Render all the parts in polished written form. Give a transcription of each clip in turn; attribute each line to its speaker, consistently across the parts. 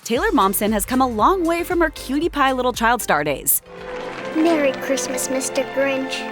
Speaker 1: Taylor Momsen has come a long way from her cutie pie little child star days.
Speaker 2: Merry Christmas, Mr. Grinch.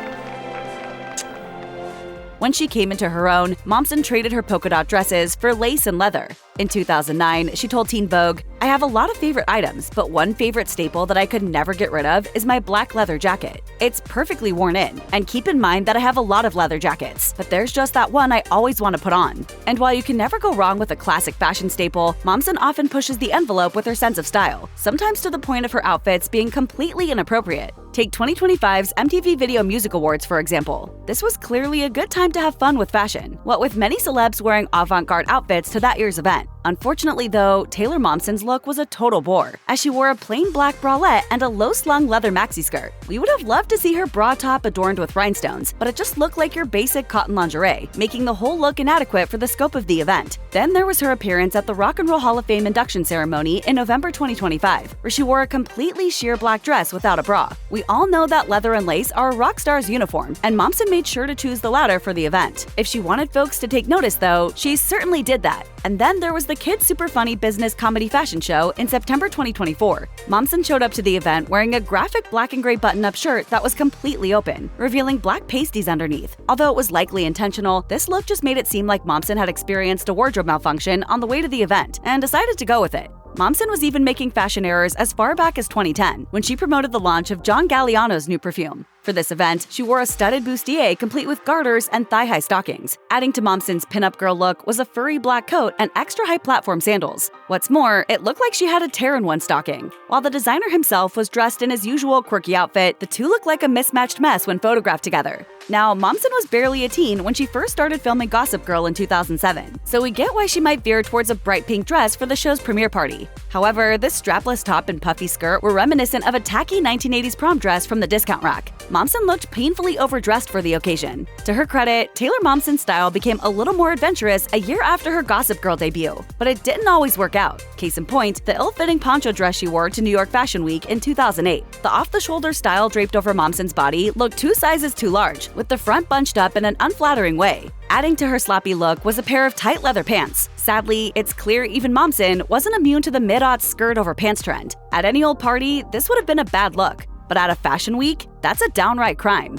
Speaker 1: When she came into her own, Momsen traded her polka dot dresses for lace and leather. In 2009, she told Teen Vogue, "I have a lot of favorite items, but one favorite staple that I could never get rid of is my black leather jacket. It's perfectly worn in, and keep in mind that I have a lot of leather jackets, but there's just that one I always want to put on." And while you can never go wrong with a classic fashion staple, Momsen often pushes the envelope with her sense of style, sometimes to the point of her outfits being completely inappropriate. Take 2025's MTV Video Music Awards, for example. This was clearly a good time to have fun with fashion, what with many celebs wearing avant-garde outfits to that year's event. Unfortunately, though, Taylor Momsen's look was a total bore, as she wore a plain black bralette and a low-slung leather maxi skirt. We would have loved to see her bra top adorned with rhinestones, but it just looked like your basic cotton lingerie, making the whole look inadequate for the scope of the event. Then there was her appearance at the Rock and Roll Hall of Fame induction ceremony in November 2025, where she wore a completely sheer black dress without a bra. We all know that leather and lace are a rock star's uniform, and Momsen made sure to choose the latter for the event. If she wanted folks to take notice, though, she certainly did that. And then there was the Kids Super Funny Business Comedy Fashion Show in September 2024. Momsen showed up to the event wearing a graphic black and gray button-up shirt that was completely open, revealing black pasties underneath. Although it was likely intentional, this look just made it seem like Momsen had experienced a wardrobe malfunction on the way to the event and decided to go with it. Momsen was even making fashion errors as far back as 2010, when she promoted the launch of John Galliano's new perfume. For this event, she wore a studded bustier complete with garters and thigh-high stockings. Adding to Momsen's pinup girl look was a furry black coat and extra-high platform sandals. What's more, it looked like she had a tear in one stocking. While the designer himself was dressed in his usual quirky outfit, the two looked like a mismatched mess when photographed together. Now, Momsen was barely a teen when she first started filming Gossip Girl in 2007, so we get why she might veer towards a bright pink dress for the show's premiere party. However, this strapless top and puffy skirt were reminiscent of a tacky 1980s prom dress from the discount rack. Momsen looked painfully overdressed for the occasion. To her credit, Taylor Momsen's style became a little more adventurous a year after her Gossip Girl debut, but it didn't always work out. Case in point, the ill-fitting poncho dress she wore to New York Fashion Week in 2008. The off-the-shoulder style draped over Momsen's body looked 2 sizes too large, with the front bunched up in an unflattering way. Adding to her sloppy look was a pair of tight leather pants. Sadly, it's clear even Momsen wasn't immune to the mid-aughts skirt over pants trend. At any old party, this would have been a bad look. But at a fashion week, that's a downright crime.